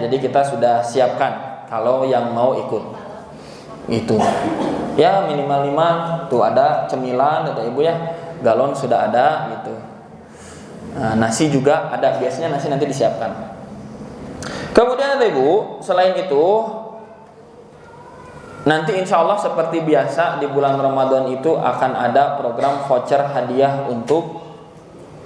Jadi kita sudah siapkan kalau yang mau ikut. Itu. Ya minimal 5 tuh ada cemilan ada Ibu ya. Galon sudah ada gitu. Nasi juga ada, biasanya nasi nanti disiapkan. Kemudian Ibu, selain itu nanti insya Allah seperti biasa di bulan Ramadan itu akan ada program voucher hadiah untuk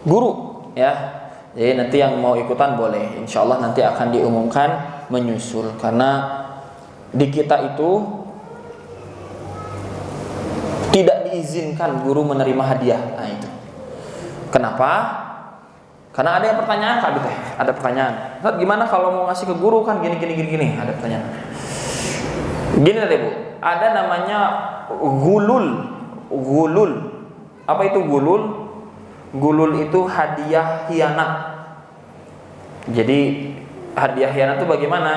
guru ya. Jadi nanti yang mau ikutan boleh, insya Allah nanti akan diumumkan menyusul. Karena di kita itu tidak diizinkan guru menerima hadiah. Nah itu kenapa? Karena ada yang pertanyaan Kak gitu, ada pertanyaan. Ustaz, gimana kalau mau ngasih ke guru kan gini, ada pertanyaan. Gini Bu, ada namanya gulul. Apa itu gulul? Gulul itu hadiah khianat. Jadi hadiah khianat itu bagaimana?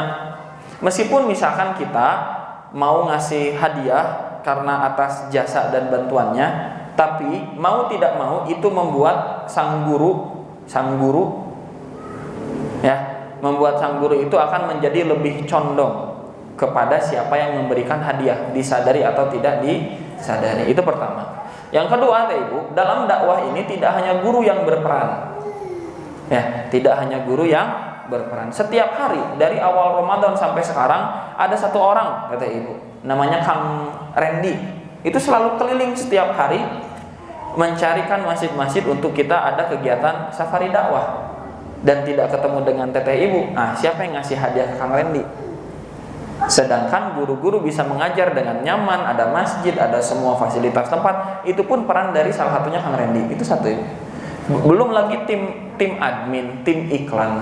Meskipun misalkan kita mau ngasih hadiah karena atas jasa dan bantuannya, tapi mau tidak mau itu membuat sang guru ya, membuat sang guru itu akan menjadi lebih condong kepada siapa yang memberikan hadiah, disadari atau tidak disadari. Itu pertama. Yang kedua Ibu, dalam dakwah ini tidak hanya guru yang berperan. Ya, tidak hanya guru yang berperan. Setiap hari dari awal Ramadan sampai sekarang ada satu orang kata Ibu, namanya Kang Randy. Itu selalu keliling setiap hari mencarikan masjid-masjid untuk kita ada kegiatan safari dakwah. Dan tidak ketemu dengan teteh Ibu. Siapa yang ngasih hadiah ke Kang Randy? Sedangkan guru-guru bisa mengajar dengan nyaman, ada masjid, ada semua fasilitas tempat. Itu pun peran dari salah satunya Kang Randy. Itu satu. Belum lagi tim admin, tim iklan.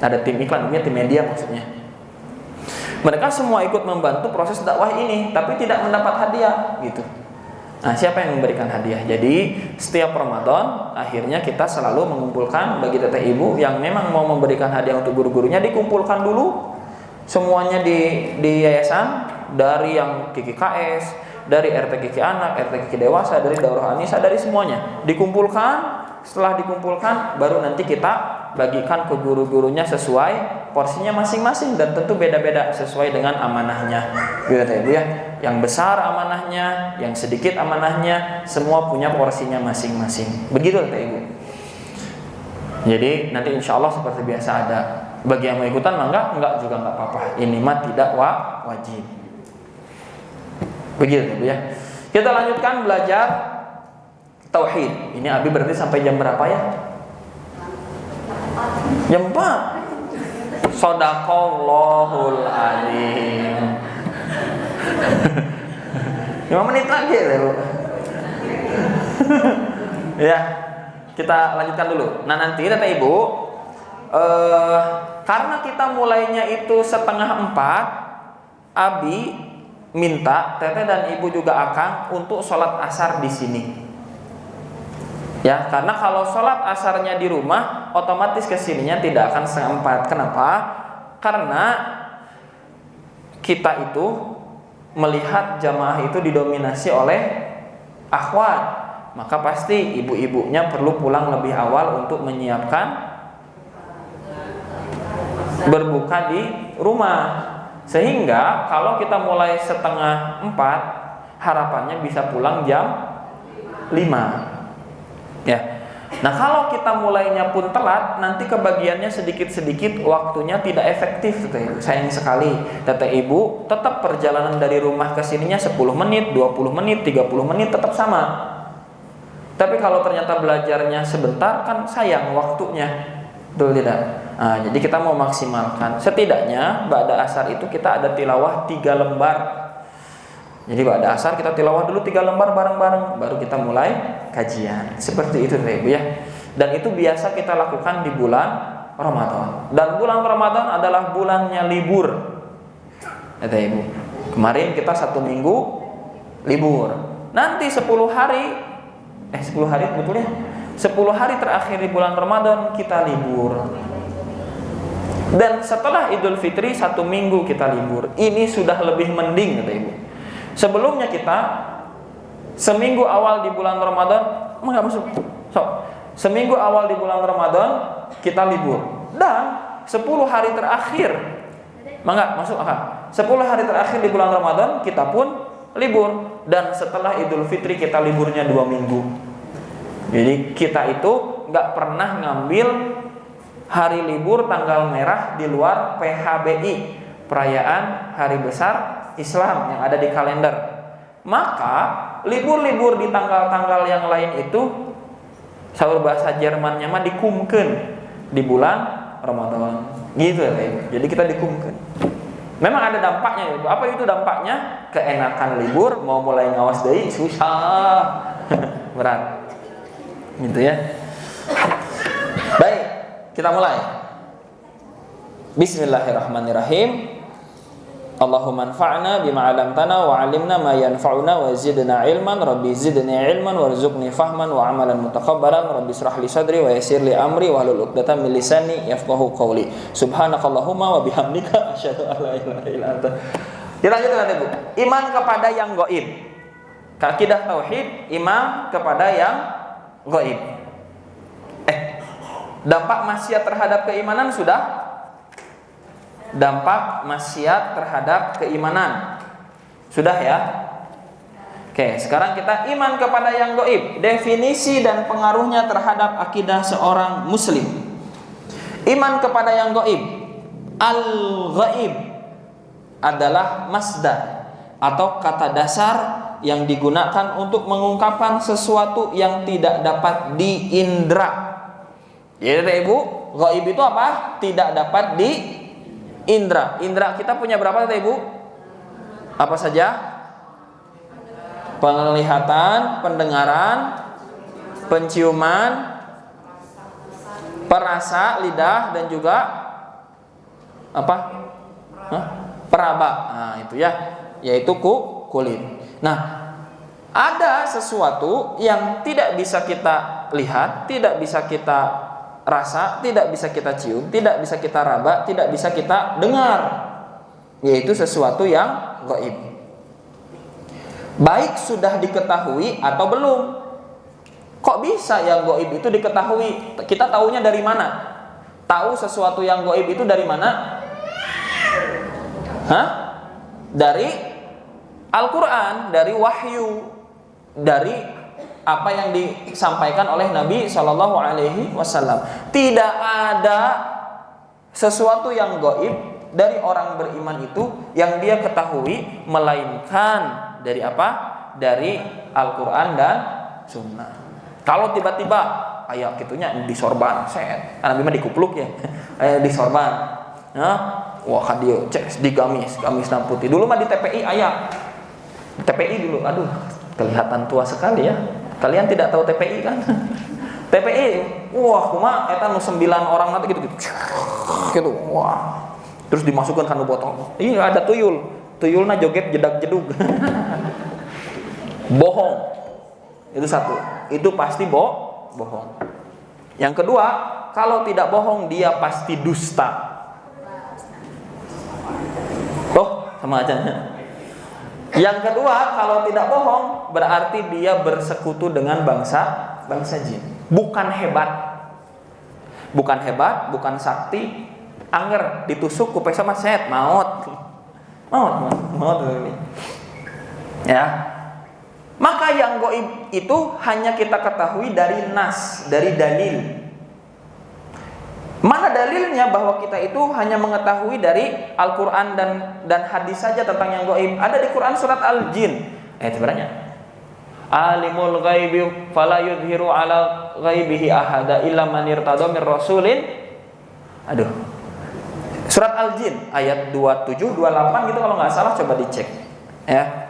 Ada tim iklan, tim media maksudnya. Mereka semua ikut membantu proses dakwah ini, tapi tidak mendapat hadiah gitu. Siapa yang memberikan hadiah? Jadi setiap Ramadan akhirnya kita selalu mengumpulkan bagi teteh Ibu yang memang mau memberikan hadiah untuk guru-gurunya, dikumpulkan dulu semuanya di yayasan, dari yang KKS, dari RT KK anak, RT KK dewasa, dari Daurah Anisa, dari semuanya dikumpulkan. Setelah dikumpulkan baru nanti kita bagikan ke guru-gurunya sesuai porsinya masing-masing, dan tentu beda-beda sesuai dengan amanahnya. Gitu ya. Yang besar amanahnya, yang sedikit amanahnya, semua punya porsinya masing-masing. Begitu Ibu. Jadi nanti insya Allah seperti biasa ada. Bagi yang mau ikutan enggak juga enggak apa-apa. Ini mah tidak wajib. Begitu ya. Kita lanjutkan belajar tauhid. Ini Abi berarti sampai jam berapa ya? Jam 4. Shadaqallahul azim. 5 menit lagi ya, Bu. Ya. Kita lanjutkan dulu. Nanti Bapak Ibu, karena kita mulainya itu 3:30, Abi minta Teteh dan Ibu juga Akang untuk sholat asar di sini. Ya, karena kalau sholat asarnya di rumah, otomatis kesininya tidak akan 3:30. Kenapa? Karena kita itu melihat jamaah itu didominasi oleh akhwat, maka pasti ibu-ibunya perlu pulang lebih awal untuk menyiapkan berbuka di rumah. Sehingga kalau kita mulai 3:30, harapannya bisa pulang jam 5. Ya. Nah, kalau kita mulainya pun telat, nanti kebagiannya sedikit-sedikit, waktunya tidak efektif. Sayang sekali. Teteh Ibu tetap perjalanan dari rumah ke sininya 10 menit, 20 menit, 30 menit tetap sama. Tapi kalau ternyata belajarnya sebentar, kan sayang waktunya. Betul tidak? Jadi kita mau maksimalkan. Setidaknya ba'da asar itu kita ada tilawah 3 lembar. Jadi ba'da asar kita tilawah dulu 3 lembar bareng-bareng, baru kita mulai kajian. Seperti itu Ibu ya. Dan itu biasa kita lakukan di bulan Ramadan. Dan bulan Ramadan adalah bulannya libur. Kata Ibu. Kemarin kita 1 minggu libur. Nanti 10 hari betul ya? 10 hari terakhir di bulan Ramadan kita libur. Dan setelah Idul Fitri 1 minggu kita libur. Ini sudah lebih mending kata Ibu. Sebelumnya kita seminggu awal di bulan Ramadan seminggu awal di bulan Ramadan kita libur. Dan 10 hari terakhir Mangga masuk akal. 10 hari terakhir di bulan Ramadan kita pun libur, dan setelah Idul Fitri kita liburnya 2 minggu. Jadi kita itu nggak pernah ngambil hari libur tanggal merah di luar PHBI, perayaan Hari Besar Islam yang ada di kalender. Maka libur-libur di tanggal-tanggal yang lain itu, saur bahasa Jermannya mah dikumkeun di bulan Ramadan. Gitu ya. Jadi kita dikumkeun. Memang ada dampaknya. Apa itu dampaknya? Keenakan libur, mau mulai ngawas deui susah. Berat. Gitu ya. Baik, kita mulai. Bismillahirrahmanirrahim. Allahumma anfa'na bima 'allamtana wa 'allimna ma yanfa'una wa zidna ilman. Rabbi zidni ilman warzuqni fahman wa 'amalan mutakabbaran. Rabbi israh li sadri wa yassir li amri wahlul 'uqdatam min lisani yafqahu qawli. Subhanakallahumma wa bihamdika asyhadu an la ilaha illa anta. Kita lanjutkan Bu. Iman kepada yang gaib. Akidah tauhid, iman kepada yang gaib. Dampak maksiat terhadap keimanan sudah. Dampak maksiat terhadap keimanan sudah ya. Oke, sekarang kita iman kepada yang gaib. Definisi dan pengaruhnya terhadap akidah seorang muslim. Iman kepada yang gaib. Al-ghaib adalah masdar atau kata dasar yang digunakan untuk mengungkapkan sesuatu yang tidak dapat diindra. Jadi Ibu, gaib itu apa? Tidak dapat diindra. Indra kita punya berapa Ibu? Apa saja? Penglihatan, pendengaran, penciuman, perasa, lidah, dan juga apa? Peraba. Nah, itu ya, yaitu kulit. Nah, ada sesuatu yang tidak bisa kita lihat, tidak bisa kita rasa, tidak bisa kita cium, tidak bisa kita raba, tidak bisa kita dengar, yaitu sesuatu yang gaib. Baik sudah diketahui atau belum. Kok bisa yang gaib itu diketahui? Kita tahunya dari mana? Tahu sesuatu yang gaib itu dari mana? Dari Al-Quran, dari wahyu, dari apa yang disampaikan oleh Nabi Shallallahu Alaihi Wasallam. Tidak ada sesuatu yang gaib dari orang beriman itu yang dia ketahui melainkan dari apa? Dari Al-Quran dan Sunnah. Kalau tiba-tiba kayak gitunya disorban, Nabi mah dikupluk ya, disorban. Wah kadio cek di gamis putih. Dulu mah di TPI ayah. TPI dulu, aduh kelihatan tua sekali ya. Kalian tidak tahu TPI kan? TPI, wah kumaha eta nu 9 orang nanti gitu. Gitu. Wah. Terus dimasukkan kanu botol. Iya ada tuyul. Tuyulna joget jedag-jedug. Bohong. Itu satu. Itu pasti bohong. Yang kedua, kalau tidak bohong dia pasti dusta. Sama aja. Yang kedua, kalau tidak bohong berarti dia bersekutu dengan bangsa jin. Bukan hebat, bukan sakti. Anger ditusuk ku pesa mah set maut ini. Ya. Maka yang gaib itu hanya kita ketahui dari nas, dari dalil. Mana dalilnya bahwa kita itu hanya mengetahui dari Al-Quran dan hadis saja tentang yang gaib? Ada di Quran surat Al-Jin. Sebenarnya Alimul ghaibi fala yudhiru ala ghaibihi ahada illa man irtada mir rasulin. Surat Al-Jin ayat 27 28 gitu kalau nggak salah, coba dicek ya.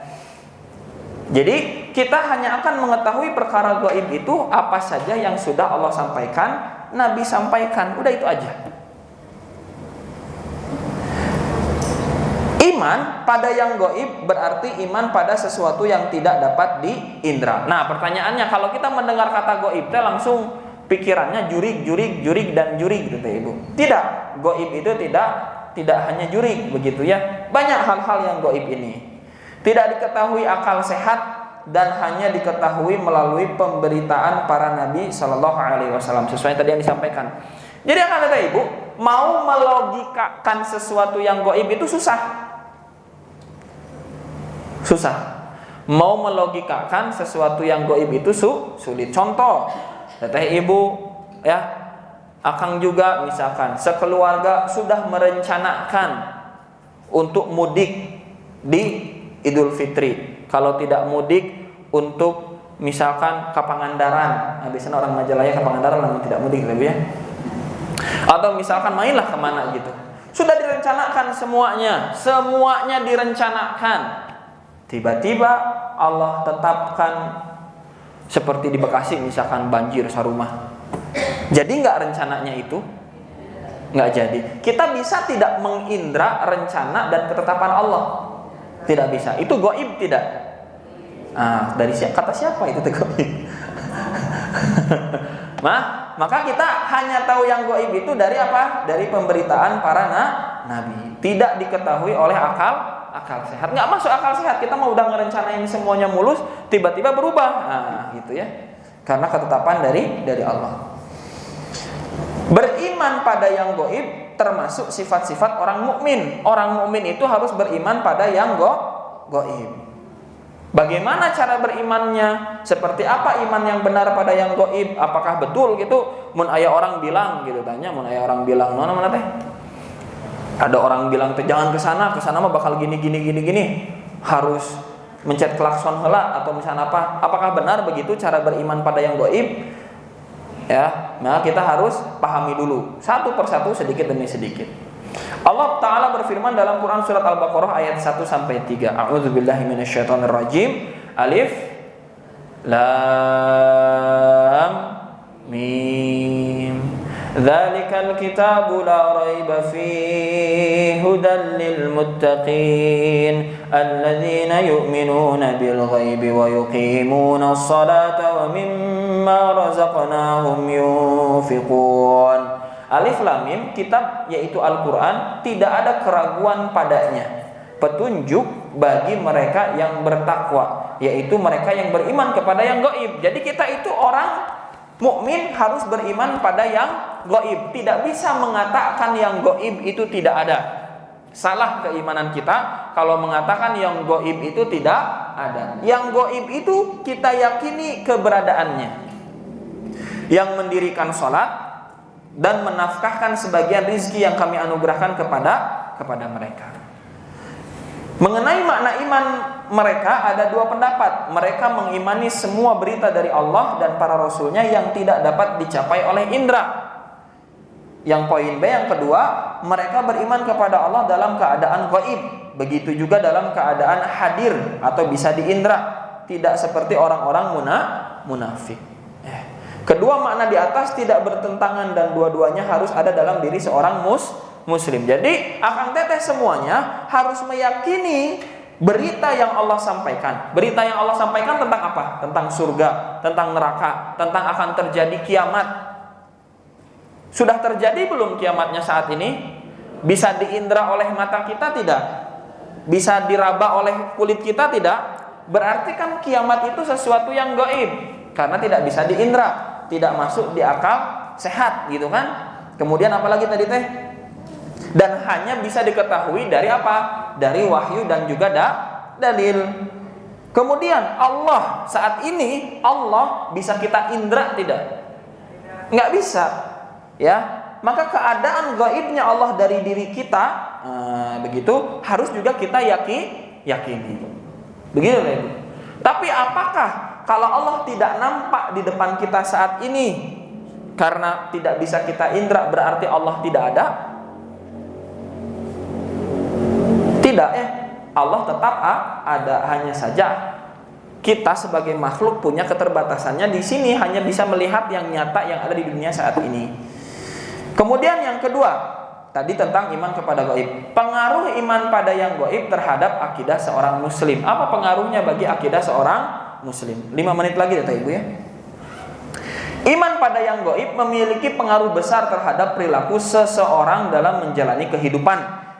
Jadi kita hanya akan mengetahui perkara gaib itu apa saja yang sudah Allah sampaikan, Nabi sampaikan, udah itu aja. Iman pada yang gaib berarti iman pada sesuatu yang tidak dapat diindra. Nah, pertanyaannya kalau kita mendengar kata gaib, kita langsung pikirannya jurig dan jurig gitu ya, Ibu. Tidak, gaib itu tidak hanya jurig begitu ya. Banyak hal-hal yang gaib ini tidak diketahui akal sehat dan hanya diketahui melalui pemberitaan para nabi sallallahu alaihi wasallam sesuai tadi yang disampaikan. Jadi akan kata Ibu, mau melogikakan sesuatu yang gaib itu susah. Mau melogikakan sesuatu yang gaib itu sulit. Contoh, teteh ibu ya, akang juga misalkan sekeluarga sudah merencanakan untuk mudik di Idul Fitri. Kalau tidak mudik untuk misalkan ke Pangandaran. Nah, biasanya orang Majalaya ke Pangandaran namun tidak mudik lebih ya. Atau misalkan mainlah kemana gitu. Sudah direncanakan semuanya direncanakan. Tiba-tiba Allah tetapkan seperti di Bekasi misalkan banjir sarumah. Jadi nggak rencananya itu? Nggak jadi. Kita bisa tidak mengindra rencana dan ketetapan Allah? Tidak bisa. Itu gaib tidak? Dari kata siapa itu gaib? Maka kita hanya tahu yang gaib itu dari apa? Dari pemberitaan para nabi. Tidak diketahui oleh akal sehat. Nggak masuk akal sehat. Kita mau udah ngerencanain semuanya mulus, tiba-tiba berubah. Gitu ya. Karena ketetapan dari Allah. Beriman pada yang gaib termasuk sifat-sifat orang mukmin. Orang mukmin itu harus beriman pada yang gaib. Bagaimana cara berimannya? Seperti apa iman yang benar pada yang gaib? Apakah betul gitu? Mun aya orang bilang gitu, tanya mun aya orang bilang, mana teh? Ada orang bilang teh jangan ke sana mah bakal gini. Harus mencet klakson heula atau misalnya apa? Apakah benar begitu cara beriman pada yang gaib? Ya, nah kita harus pahami dulu satu persatu sedikit demi sedikit. Allah Ta'ala berfirman dalam Quran surat Al-Baqarah ayat 1 sampai 3. A'udzubillahi minasyaitonirrajim. Alif Lam Mim. Dzalikal kitabu la raiba fihi hudan lil muttaqin alladzina yu'minuna bil ghaibi wa yuqimuna as-salata wa mimma razaqnahum yunfiqun. Alif Lam Mim, kitab yaitu Al-Qur'an, tidak ada keraguan padanya. Petunjuk bagi mereka yang bertakwa, yaitu mereka yang beriman kepada yang gaib. Jadi kita itu orang mukmin harus beriman pada yang gaib. Tidak bisa mengatakan yang gaib itu tidak ada. Salah keimanan kita kalau mengatakan yang gaib itu tidak ada. Yang gaib itu kita yakini keberadaannya. Yang mendirikan sholat dan menafkahkan sebagian rizki yang kami anugerahkan kepada mereka. Mengenai makna iman mereka ada dua pendapat. Mereka mengimani semua berita dari Allah dan para rasulnya yang tidak dapat dicapai oleh indera. Yang poin B yang kedua, mereka beriman kepada Allah dalam keadaan gaib. Begitu juga dalam keadaan hadir atau bisa diindra. Tidak seperti orang-orang munafik. Kedua makna di atas tidak bertentangan dan dua-duanya harus ada dalam diri seorang muslim. Jadi akang teteh semuanya harus meyakini berita yang Allah sampaikan. Berita yang Allah sampaikan tentang apa? Tentang surga, tentang neraka, tentang akan terjadi kiamat. Sudah terjadi belum kiamatnya saat ini? Bisa diindra oleh mata kita tidak? Bisa diraba oleh kulit kita tidak? Berarti kan kiamat itu sesuatu yang gaib karena tidak bisa diindra. Tidak masuk di akal sehat gitu kan. Kemudian apalagi tadi teh? Dan hanya bisa diketahui dari apa? Dari wahyu dan juga dalil. Kemudian Allah saat ini Allah bisa kita indra tidak? Nggak bisa. Ya, maka keadaan gaibnya Allah dari diri kita begitu harus juga kita yakini. Begitu ya. Tapi apakah kalau Allah tidak nampak di depan kita saat ini karena tidak bisa kita indra berarti Allah tidak ada? Tidak ya. Allah tetap ada, hanya saja kita sebagai makhluk punya keterbatasannya di sini hanya bisa melihat yang nyata yang ada di dunia saat ini. Kemudian yang kedua, tadi tentang iman kepada gaib. Pengaruh iman pada yang gaib terhadap akidah seorang muslim. Apa pengaruhnya bagi akidah seorang muslim? 5 menit lagi Bapak Ibu ya. Iman pada yang gaib memiliki pengaruh besar terhadap perilaku seseorang dalam menjalani kehidupan.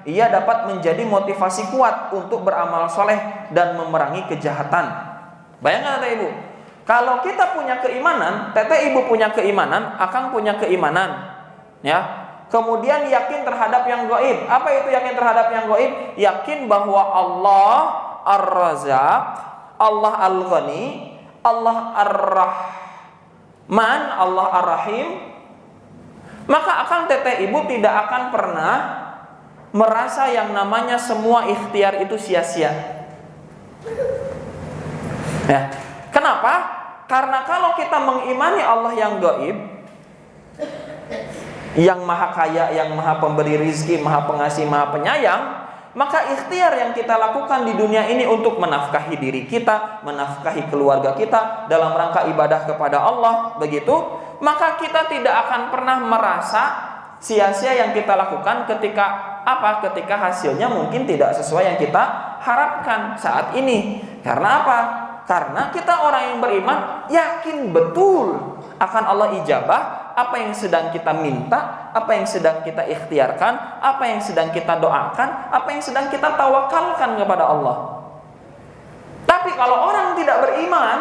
Ia dapat menjadi motivasi kuat untuk beramal soleh dan memerangi kejahatan. Bayangkan Bapak Ibu, kalau kita punya keimanan, Teteh Ibu punya keimanan, Akang punya keimanan, ya, Kemudian yakin terhadap yang gaib. Apa itu yakin terhadap yang gaib? Yakin bahwa Allah Ar-Razzaq, Allah Al-Ghani, Allah Ar-Rahman, Allah Ar-Rahim. Maka akan teteh ibu tidak akan pernah merasa yang namanya semua ikhtiar itu sia-sia. Ya. Kenapa? Karena kalau kita mengimani Allah yang gaib, yang maha kaya, yang maha pemberi rizki, maha pengasih, maha penyayang, maka ikhtiar yang kita lakukan di dunia ini untuk menafkahi diri kita, menafkahi keluarga kita dalam rangka ibadah kepada Allah, begitu, maka kita tidak akan pernah merasa sia-sia yang kita lakukan ketika apa? Ketika hasilnya mungkin tidak sesuai yang kita harapkan saat ini. Karena apa? Karena kita orang yang beriman yakin betul akan Allah ijabah apa yang sedang kita minta, apa yang sedang kita ikhtiarkan, apa yang sedang kita doakan, apa yang sedang kita tawakalkan kepada Allah. Tapi kalau orang tidak beriman,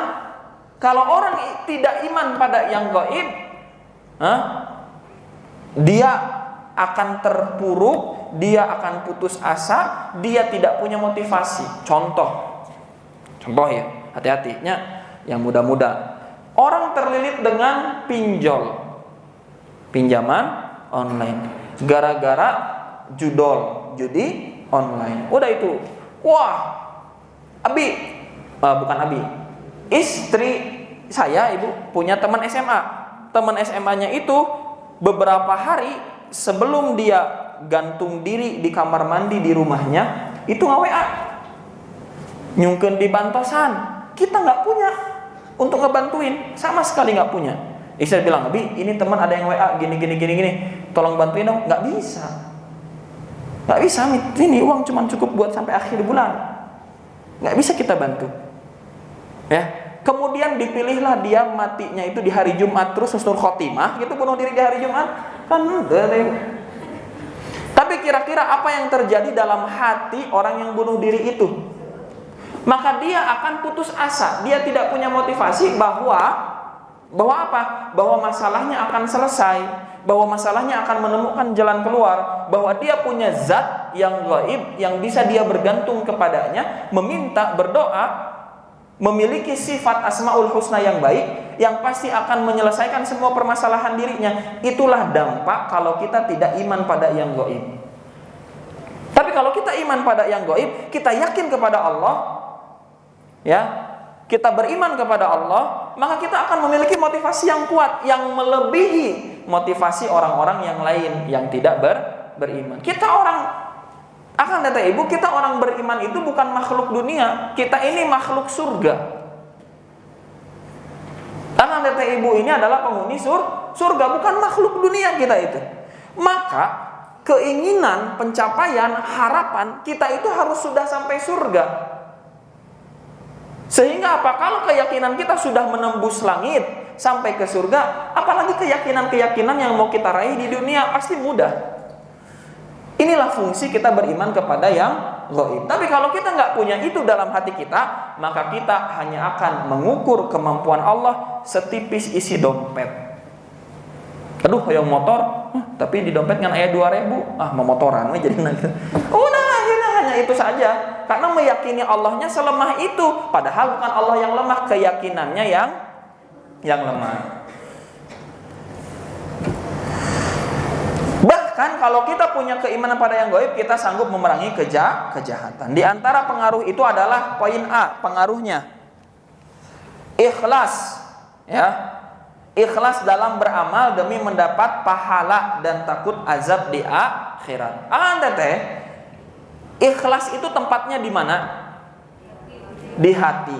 kalau orang tidak iman pada yang gaib, dia akan terpuruk, dia akan putus asa, dia tidak punya motivasi. Contoh ya, hati-hatinya yang muda-muda. Orang terlilit dengan pinjaman online gara-gara judi online. Udah itu, wah, bukan Abi, istri saya, ibu punya teman SMA. Teman SMA-nya itu beberapa hari sebelum dia gantung diri di kamar mandi di rumahnya, itu nge-WA, nyungkeun di bantosan. Kita nggak punya untuk ngebantuin, sama sekali nggak punya. Istri bilang, Abi, ini teman ada yang WA gini, tolong bantuin dong. Nggak bisa, ini uang cuma cukup buat sampai akhir bulan, nggak bisa kita bantu. Ya, kemudian dipilihlah dia matinya itu di hari Jumat, terus husnul khotimah, gitu, bunuh diri di hari Jumat, kan udah. Tapi kira-kira apa yang terjadi dalam hati orang yang bunuh diri itu? Maka dia akan putus asa, dia tidak punya motivasi bahwa apa? Bahwa masalahnya akan selesai, bahwa masalahnya akan menemukan jalan keluar, bahwa dia punya zat yang gaib yang bisa dia bergantung kepadanya, meminta, berdoa, memiliki sifat asmaul husna yang baik, yang pasti akan menyelesaikan semua permasalahan dirinya. Itulah dampak kalau kita tidak iman pada yang gaib. Tapi kalau kita iman pada yang gaib, kita yakin kepada Allah, ya, kita beriman kepada Allah, maka kita akan memiliki motivasi yang kuat, yang melebihi motivasi orang-orang yang lain yang tidak beriman. Kita orang, akan kata ibu, kita orang beriman itu bukan makhluk dunia, kita ini makhluk surga. Akan kata ibu, ini adalah penghuni surga, bukan makhluk dunia kita itu. Maka keinginan, pencapaian, harapan kita itu harus sudah sampai surga. Sehingga apa? Kalau keyakinan kita sudah menembus langit sampai ke surga, apalagi keyakinan-keyakinan yang mau kita raih di dunia, pasti mudah. Inilah fungsi kita beriman kepada yang gaib. Tapi kalau kita nggak punya itu dalam hati kita, maka kita hanya akan mengukur kemampuan Allah setipis isi dompet. Aduh, yang motor, tapi di dompet kan ayat 2.000, mau motoran jadi nanti. Udah, akhirnya hanya itu saja. Karena meyakini Allahnya selemah itu, padahal bukan Allah yang lemah, keyakinannya yang lemah. Bahkan kalau kita punya keimanan pada yang gaib, kita sanggup memerangi kejahatan. Di antara pengaruh itu adalah poin A, pengaruhnya ikhlas, ya. Ikhlas dalam beramal demi mendapat pahala dan takut azab di akhirat. Anda ikhlas itu tempatnya di mana? Di hati.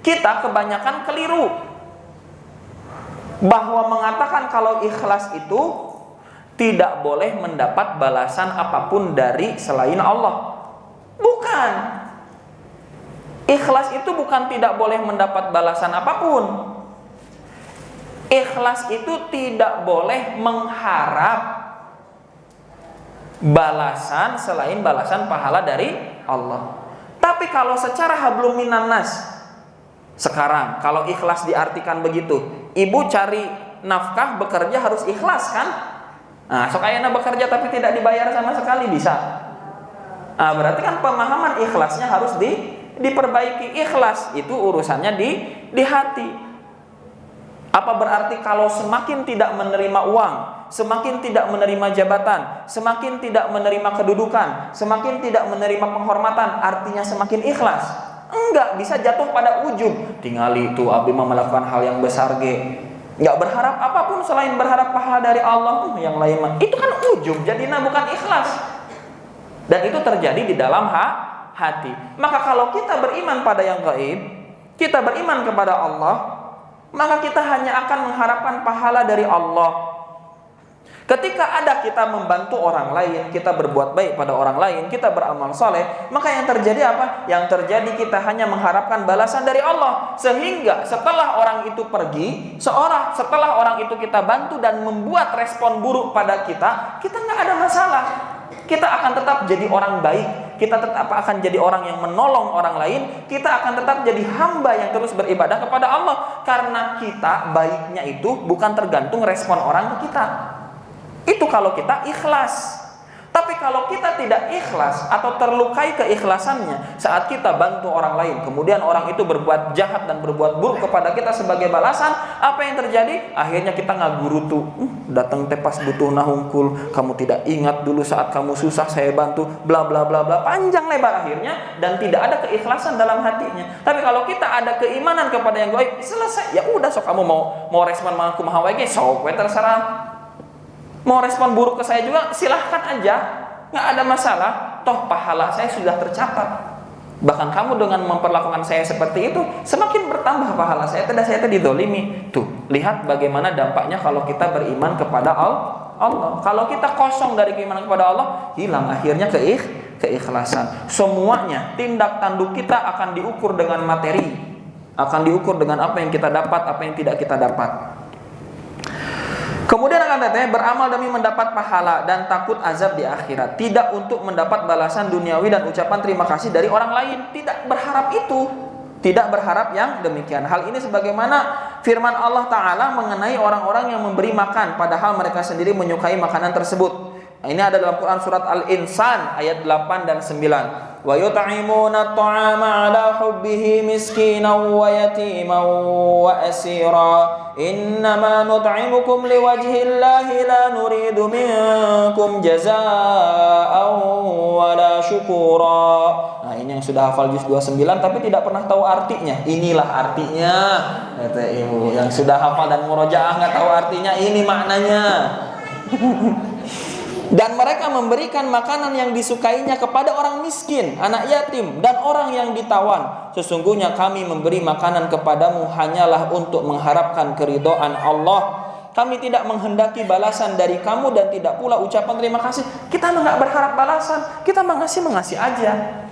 Kita kebanyakan keliru bahwa mengatakan kalau ikhlas itu tidak boleh mendapat balasan apapun dari selain Allah. Bukan. Ikhlas itu bukan tidak boleh mendapat balasan apapun. Ikhlas itu tidak boleh mengharap balasan selain balasan pahala dari Allah. Tapi kalau secara hablum minan nas, sekarang kalau ikhlas diartikan begitu, ibu cari nafkah, bekerja harus ikhlas kan? Nah, sok ayeuna bekerja tapi tidak dibayar sama sekali bisa. Nah, berarti kan pemahaman ikhlasnya harus diperbaiki. Ikhlas itu urusannya di hati. Apa berarti kalau semakin tidak menerima uang, semakin tidak menerima jabatan, semakin tidak menerima kedudukan, semakin tidak menerima penghormatan, artinya semakin ikhlas? Enggak, bisa jatuh pada ujub. Tingali itu abdi melakukan hal yang besar ge. Enggak berharap apapun selain berharap pahala dari Allah, yang lain mah. Itu kan ujub, jadinya bukan ikhlas. Dan itu terjadi di dalam hati. Maka kalau kita beriman pada yang gaib, kita beriman kepada Allah, maka kita hanya akan mengharapkan pahala dari Allah. Ketika ada kita membantu orang lain, kita berbuat baik pada orang lain, kita beramal soleh, maka yang terjadi apa? Yang terjadi kita hanya mengharapkan balasan dari Allah. Sehingga setelah orang itu pergi, setelah orang itu kita bantu dan membuat respon buruk pada kita nggak ada masalah. Kita akan tetap jadi orang baik, kita tetap akan jadi orang yang menolong orang lain, kita akan tetap jadi hamba yang terus beribadah kepada Allah. Karena kita baiknya itu bukan tergantung respon orang ke kita. Itu kalau kita ikhlas. Tapi kalau kita tidak ikhlas atau terlukai keikhlasannya saat kita bantu orang lain, kemudian orang itu berbuat jahat dan berbuat buruk kepada kita sebagai balasan, apa yang terjadi? Akhirnya kita ngagurutu, datang tepas butuh nahungkul, kamu tidak ingat dulu saat kamu susah saya bantu, bla bla bla bla, panjang lebar akhirnya, dan tidak ada keikhlasan dalam hatinya. Tapi kalau kita ada keimanan kepada yang gaib, selesai. Ya udah, sok kamu mau respon aku mau wae sok we terserah. Mau respon buruk ke saya juga silahkan aja, nggak ada masalah. Toh pahala saya sudah tercatat. Bahkan kamu dengan memperlakukan saya seperti itu, semakin bertambah pahala saya. Saya didolimi. Tuh, lihat bagaimana dampaknya kalau kita beriman kepada Allah. Kalau kita kosong dari keimanan kepada Allah, hilang akhirnya keikhlasan. Semuanya, tindak tanduk kita akan diukur dengan materi, akan diukur dengan apa yang kita dapat, apa yang tidak kita dapat. Kemudian akan datang beramal demi mendapat pahala dan takut azab di akhirat. Tidak untuk mendapat balasan duniawi dan ucapan terima kasih dari orang lain. Tidak berharap itu. Tidak berharap yang demikian. Hal ini sebagaimana firman Allah Ta'ala mengenai orang-orang yang memberi makan padahal mereka sendiri menyukai makanan tersebut. Ini ada dalam Quran surat Al-Insan ayat 8 dan 9. Wa yut'imuna at-ta'ama 'ala hubbihi miskinan wa yatiman wa asira. Innama nut'imukum liwajhillahi la nuridu minkum jazaa'an wa la syukura. Nah, ini yang sudah hafal juz 29 tapi tidak pernah tahu artinya. Inilah artinya, kata ibu. Yang sudah hafal dan murojaah enggak tahu artinya, ini maknanya. Dan mereka memberikan makanan yang disukainya kepada orang miskin, anak yatim, dan orang yang ditawan. Sesungguhnya kami memberi makanan kepadamu hanyalah untuk mengharapkan keridhaan Allah. Kami tidak menghendaki balasan dari kamu dan tidak pula ucapan terima kasih. Kita nggak berharap balasan, kita mengasih aja,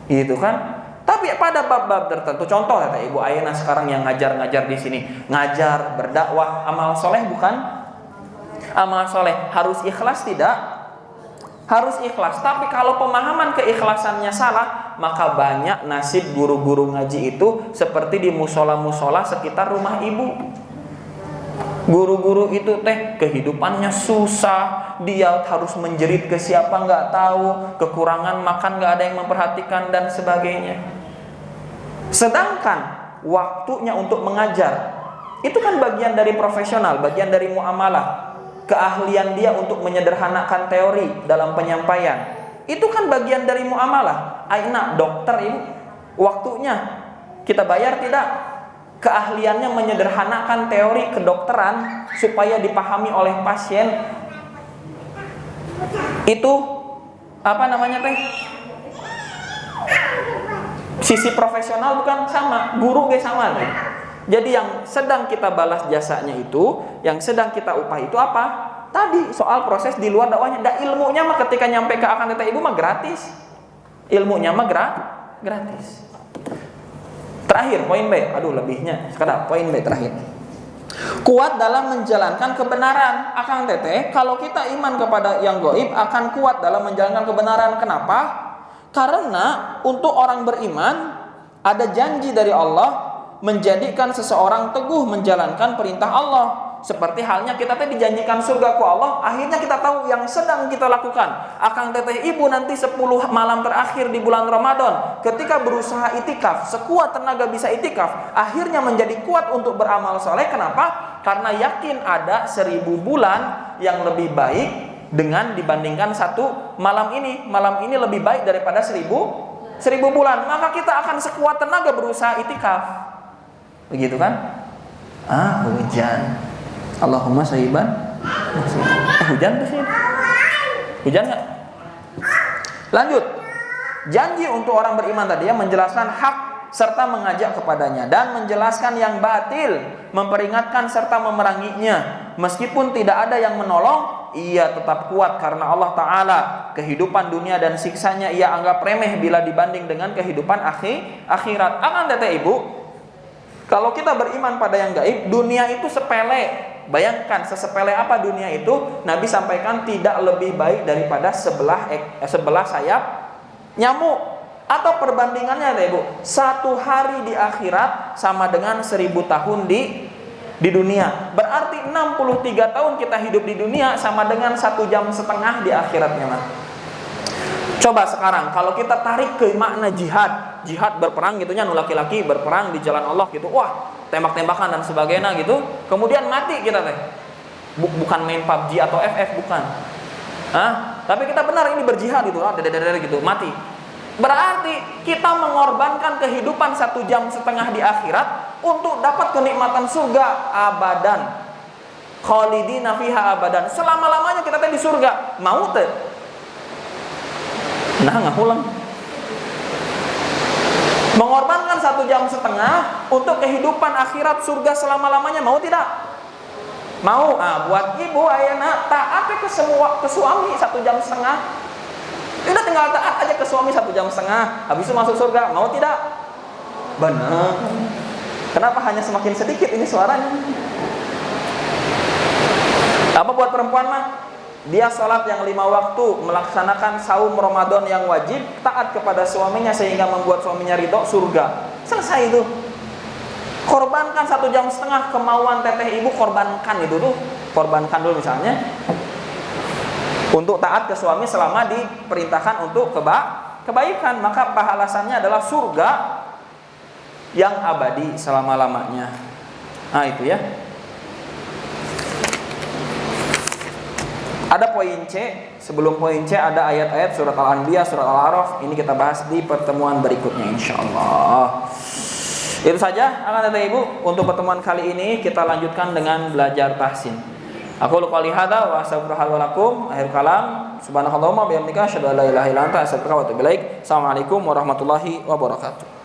gitu kan? Tapi pada bab-bab tertentu, contoh kata Ibu Ayana sekarang yang ngajar di sini, ngajar, berdakwah, amal soleh bukan? Amal soleh harus ikhlas tidak? Harus ikhlas. Tapi kalau pemahaman keikhlasannya salah, maka banyak nasib guru-guru ngaji itu seperti di musola-musola sekitar rumah ibu. Guru-guru itu kehidupannya susah, dia harus menjerit ke siapa nggak tahu, kekurangan makan nggak ada yang memperhatikan dan sebagainya. Sedangkan waktunya untuk mengajar itu kan bagian dari profesional, bagian dari muamalah. Keahlian dia untuk menyederhanakan teori dalam penyampaian, itu kan bagian dari muamalah. Aina dokter ini waktunya kita bayar tidak? Keahliannya menyederhanakan teori kedokteran supaya dipahami oleh pasien. Itu apa namanya sisi profesional bukan sama, guru sama Jadi yang sedang kita balas jasanya itu, yang sedang kita upah itu apa? Tadi soal proses di luar dakwahnya. Ilmunya mah ketika nyampe ke akan teta ibu mah gratis. Ilmunya mah gratis. Terakhir poin B. Aduh lebihnya. Sekarang poin B terakhir. Kuat dalam menjalankan kebenaran. Akang teteh, kalau kita iman kepada yang gaib akan kuat dalam menjalankan kebenaran. Kenapa? Karena untuk orang beriman ada janji dari Allah menjadikan seseorang teguh menjalankan perintah Allah. seperti halnya kita teh dijanjikan surga ku Allah, akhirnya kita tahu yang sedang kita lakukan. Akang teteh ibu nanti 10 malam terakhir di bulan Ramadan, ketika berusaha itikaf, sekuat tenaga bisa itikaf, akhirnya menjadi kuat untuk beramal soleh. Kenapa? Karena yakin ada 1000 bulan yang lebih baik dengan dibandingkan satu malam ini. Malam ini lebih baik daripada 1000 bulan. Maka kita akan sekuat tenaga berusaha itikaf. Begitu kan? Hujan. Allahumma sahiban. Hujan tuh sih. Hujan nggak? Lanjut. Janji untuk orang beriman tadi ya, menjelaskan hak serta mengajak kepadanya dan menjelaskan yang batil, memperingatkan serta memeranginya. Meskipun tidak ada yang menolong, ia tetap kuat karena Allah Ta'ala. Kehidupan dunia dan siksanya ia anggap remeh bila dibanding dengan kehidupan akhirat. Akan teteh ibu, kalau kita beriman pada yang gaib, dunia itu sepele. Bayangkan sesepele apa dunia itu. Nabi sampaikan tidak lebih baik daripada sebelah sayap nyamuk. Atau perbandingannya ada ibu, 1 hari di akhirat sama dengan 1000 tahun di dunia. Berarti 63 tahun kita hidup di dunia sama dengan 1,5 jam di akhiratnya mah. Coba sekarang kalau kita tarik ke makna jihad berperang gitunya, nu laki-laki berperang di jalan Allah gitu, wah tembak-tembakan dan sebagainya gitu, kemudian mati kita teh. Bukan main PUBG atau FF, bukan. Tapi kita benar ini berjihad gitu, gitu, mati. Berarti kita mengorbankan kehidupan 1,5 jam di akhirat untuk dapat kenikmatan surga abadan. Khalidina fiha abadan. Selama-lamanya kita teh di surga. Mau teh? Nah, ngahulang. Mengorbankan 1,5 jam untuk kehidupan akhirat surga selama-lamanya, mau tidak? Mau. Buat ibu ayeuna taat ke suami 1,5 jam. Udah tinggal taat aja ke suami 1,5 jam, habis itu masuk surga. Mau tidak? Benar. Kenapa hanya semakin sedikit ini suaranya? Apa buat perempuan mah? Dia sholat yang 5 waktu, melaksanakan saum Ramadan yang wajib, taat kepada suaminya sehingga membuat suaminya ridho, surga. Selesai itu. Korbankan 1,5 jam kemauan teteh ibu, korbankan itu tuh. Korbankan dulu misalnya untuk taat ke suami selama diperintahkan untuk kebaikan, maka pahalasannya adalah surga yang abadi selama-lamanya. Nah itu ya. Ada poin C. Sebelum poin C ada ayat-ayat surat Al-Anbiya, surat Al-A'raf. Ini kita bahas di pertemuan berikutnya insyaallah. Itu saja akan teteh ibu untuk pertemuan kali ini. Kita lanjutkan dengan belajar tahsin. Aku qouli hadza wa astaghfirullaha wa lakum. Akhir kalam. Subhanakallahumma bihamdika asyhadu an la ilaha illa anta astaghfiruka wa atubu ilaik. Assalamualaikum warahmatullahi wabarakatuh.